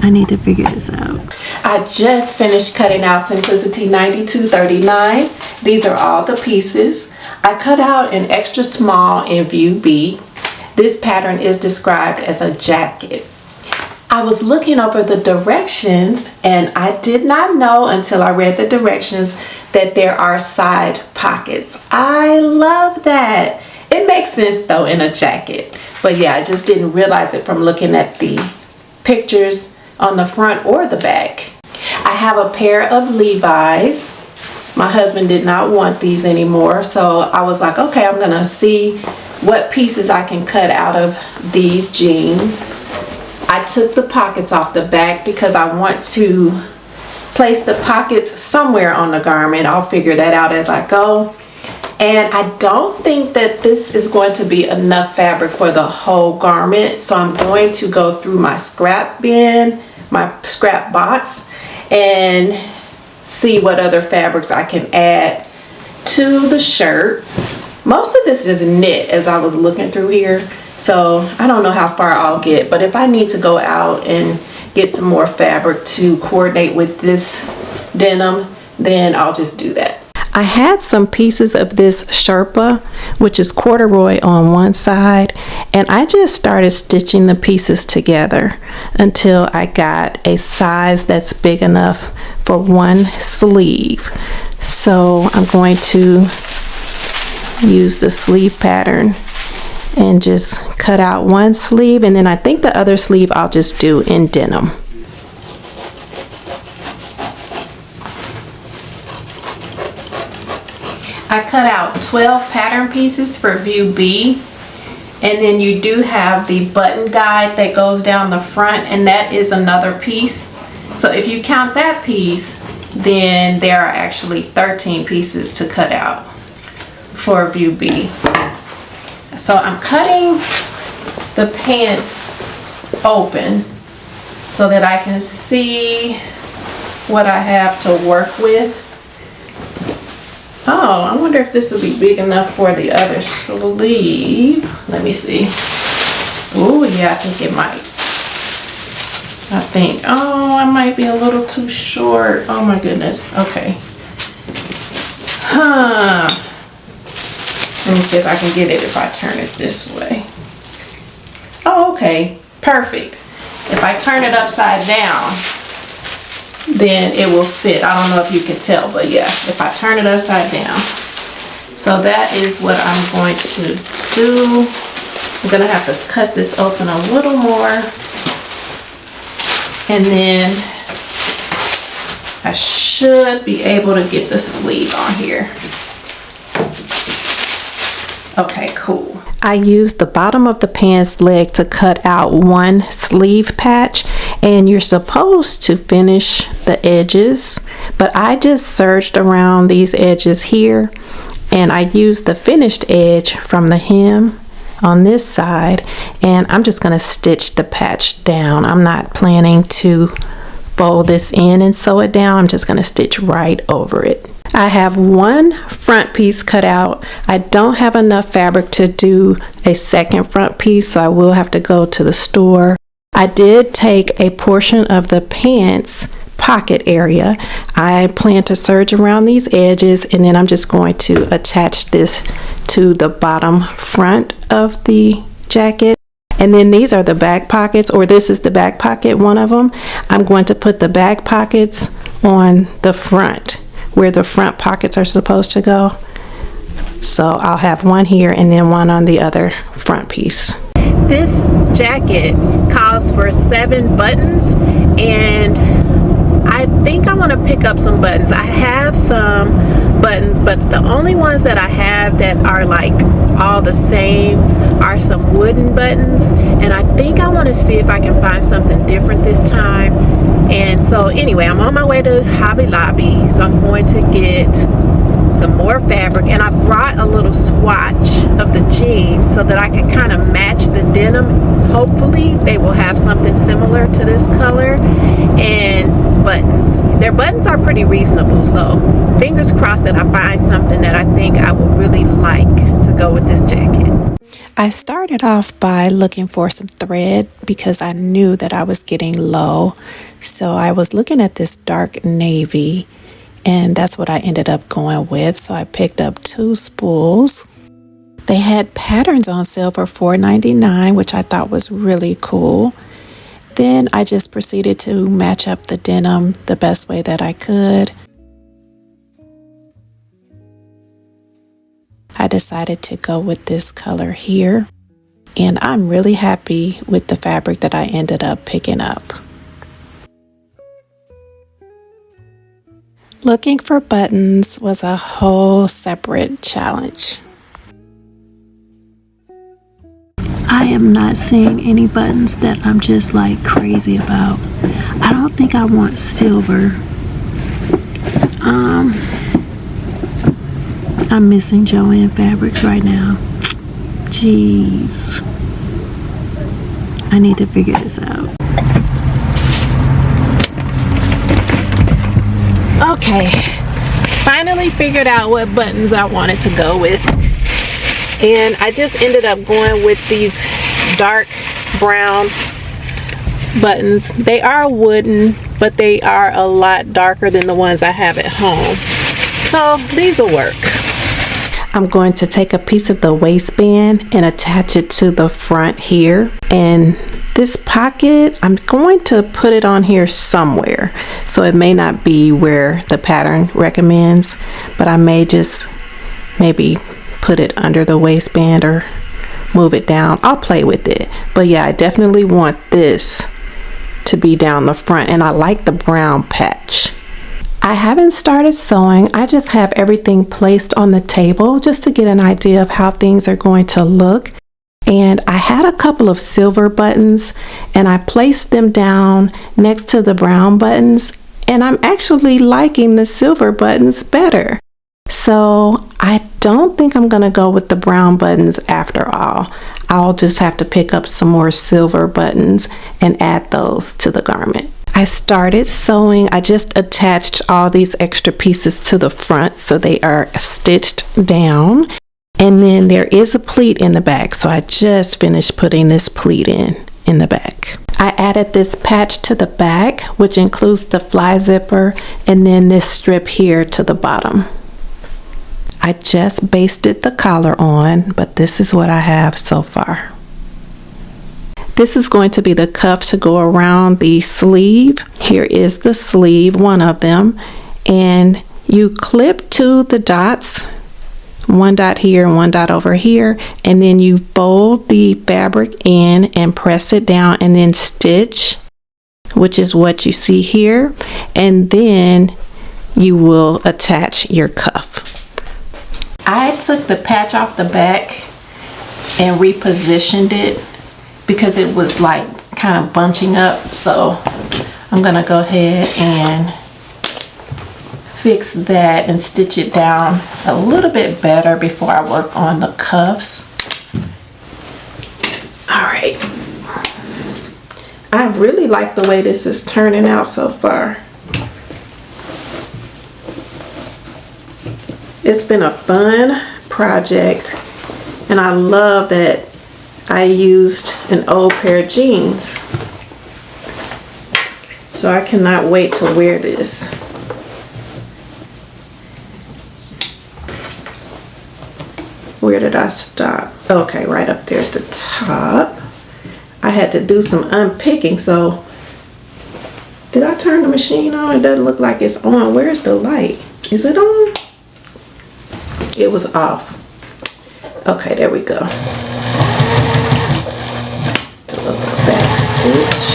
I need to figure this out. I just finished cutting out Simplicity 9239. These are all the pieces. I cut out an extra small in view B. This pattern is described as a jacket. I was looking over the directions and I did not know until I read the directions that there are side pockets. I love that. It makes sense though in a jacket. But yeah, I just didn't realize it from looking at the pictures on the front or the back. I have a pair of Levi's. My husband did not want these anymore, so I was like, okay, I'm gonna see what pieces I can cut out of these jeans. I took the pockets off the back because I want to place the pockets somewhere on the garment. I'll figure that out as I go. And I don't think that this is going to be enough fabric for the whole garment, so I'm going to go through my scrap bin, my scrap box, and see what other fabrics I can add to the shirt. Most of this is knit as I was looking through here, so I don't know how far I'll get, but if I need to go out and get some more fabric to coordinate with this denim, then I'll just do that. I had some pieces of this Sherpa, which is corduroy on one side, and I just started stitching the pieces together until I got a size that's big enough for one sleeve. So I'm going to use the sleeve pattern and just cut out one sleeve, and then I think the other sleeve I'll just do in denim. I cut out 12 pattern pieces for view B, and then you do have the button guide that goes down the front, and that is another piece. So if you count that piece, then there are actually 13 pieces to cut out for view B. So I'm cutting the pants open so that I can see what I have to work with. Oh, I wonder if this will be big enough for the other sleeve. Let me see. Oh, yeah, I think it might. Oh, I might be a little too short. Oh my goodness. Okay. Let me see if I can get it if I turn it this way. Oh, okay. Perfect. If I turn it upside down, then it will fit. I don't know if you can tell, but yeah, if I turn it upside down. So that is what I'm going to do. I'm gonna have to cut this open a little more, and then I should be able to get the sleeve on here. Okay, cool. I used the bottom of the pants leg to cut out one sleeve patch, and you're supposed to finish the edges, but I just serged around these edges here, and I used the finished edge from the hem on this side, and I'm just going to stitch the patch down. I'm not planning to fold this in and sew it down. I'm just going to stitch right over it. I have one front piece cut out. I don't have enough fabric to do a second front piece, so I will have to go to the store. I did take a portion of the pants pocket area. I plan to serge around these edges, and then I'm just going to attach this to the bottom front of the jacket. And then these are the back pockets, or this is the back pocket, one of them. I'm going to put the back pockets on the front, where the front pockets are supposed to go. So I'll have one here and then one on the other front piece. This jacket calls for 7 buttons, and I think I want to pick up some buttons. I have some buttons, but the only ones that I have that are like all the same are some wooden buttons, and I think I want to see if I can find something different this time. And so anyway, I'm on my way to Hobby Lobby, so I'm going to get some more fabric, and I brought a little swatch of the jeans so that I can kind of match the denim. Hopefully they will have something similar to this color. And buttons, their buttons are pretty reasonable, so fingers crossed that I find something that I think I would really like to to go with this jacket. I started off by looking for some thread because I knew that I was getting low. So I was looking at this dark navy, and that's what I ended up going with. So I picked up 2 spools. They had patterns on sale for $4.99, which I thought was really cool. Then I just proceeded to match up the denim the best way that I could. I decided to go with this color here, and I'm really happy with the fabric that I ended up picking up. Looking for buttons was a whole separate challenge. I am not seeing any buttons that I'm just like crazy about. I don't think I want silver. I'm missing Joann fabrics right now. Jeez. I need to figure this out. Okay. Finally figured out what buttons I wanted to go with. And I just ended up going with these dark brown buttons. They are wooden, but they are a lot darker than the ones I have at home. So these will work. I'm going to take a piece of the waistband and attach it to the front here. And this pocket, I'm going to put it on here somewhere. So it may not be where the pattern recommends, but I may just maybe put it under the waistband or move it down. I'll play with it. But yeah, I definitely want this to be down the front, and I like the brown patch. I haven't started sewing. I just have everything placed on the table just to get an idea of how things are going to look. And I had a couple of silver buttons, and I placed them down next to the brown buttons, and I'm actually liking the silver buttons better. So I don't think I'm gonna go with the brown buttons after all. I'll just have to pick up some more silver buttons and add those to the garment. I started sewing. I just attached all these extra pieces to the front so they are stitched down. And then there is a pleat in the back, so I just finished putting this pleat in the back. I added this patch to the back, which includes the fly zipper, and then this strip here to the bottom. I just basted the collar on, but this is what I have so far. This is going to be the cuff to go around the sleeve. Here is the sleeve, one of them, and you clip to the dots, one dot here and one dot over here, and then you fold the fabric in and press it down and then stitch, which is what you see here, and then you will attach your cuff. I took the patch off the back and repositioned it because it was like kind of bunching up, so I'm gonna go ahead and fix that and stitch it down a little bit better before I work on the cuffs. All right, I really like the way this is turning out so far. It's been a fun project, and I love that I used an old pair of jeans. So I cannot wait to wear this. Where did I stop? Okay, right up there at the top. I had to do some unpicking, so did I turn the machine on? It doesn't look like it's on. Where's the light? Is it on? It was off. Okay, there we go. Do a little back stitch.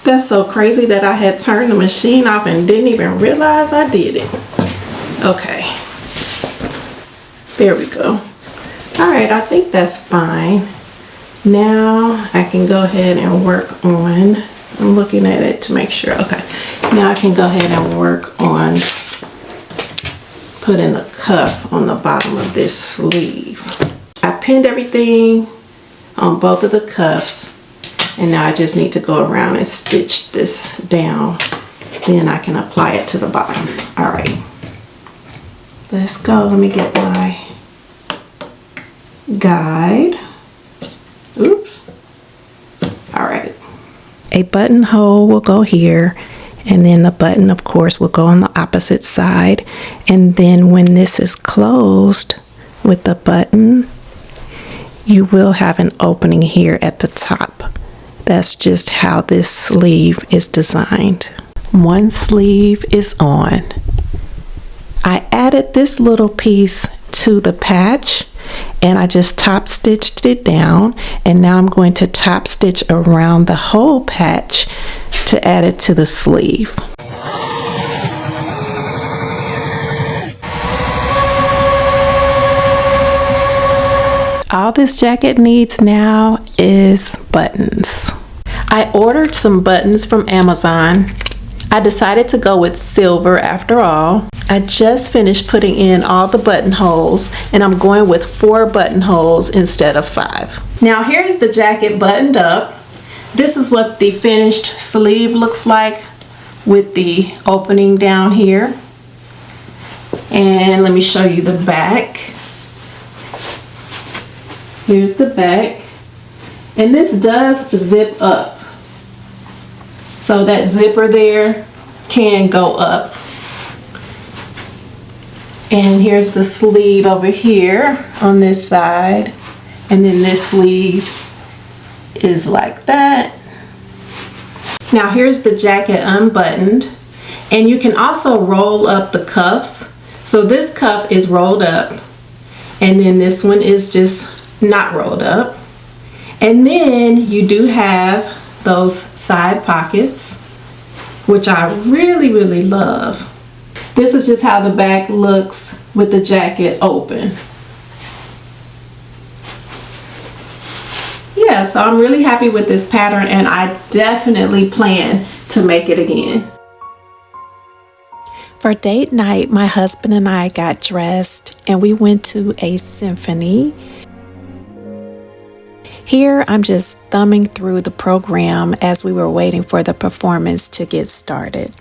That's so crazy that I had turned the machine off and didn't even realize I did it. Okay. There we go. All right, I think that's fine. Now I can go ahead and work on, I'm looking at it to make sure. Okay, now I can go ahead and work on putting a cuff on the bottom of this sleeve. I pinned everything on both of the cuffs, and now I just need to go around and stitch this down then I can apply it to the bottom. All right, let's go. Let me get my guide. Oops. All right. A buttonhole will go here, and then the button, of course, will go on the opposite side. And then when this is closed with the button, you will have an opening here at the top. That's just how this sleeve is designed. One sleeve is on. I added this little piece to the patch, and I just top stitched it down, and now I'm going to top stitch around the whole patch to add it to the sleeve. All this jacket needs now is buttons. I ordered some buttons from Amazon. I decided to go with silver after all. I just finished putting in all the buttonholes, and I'm going with 4 buttonholes instead of 5. Now here's the jacket buttoned up. This is what the finished sleeve looks like with the opening down here. And let me show you the back. Here's the back. And this does zip up. So that zipper there can go up. And here's the sleeve over here on this side. And then this sleeve is like that. Now here's the jacket unbuttoned. And you can also roll up the cuffs. So this cuff is rolled up. And then this one is just not rolled up. And then you do have those side pockets, which I really love. This is just how the back looks with the jacket open. Yeah, so I'm really happy with this pattern, and I definitely plan to make it again. For date night, my husband and I got dressed and we went to a symphony. Here, I'm just thumbing through the program as we were waiting for the performance to get started.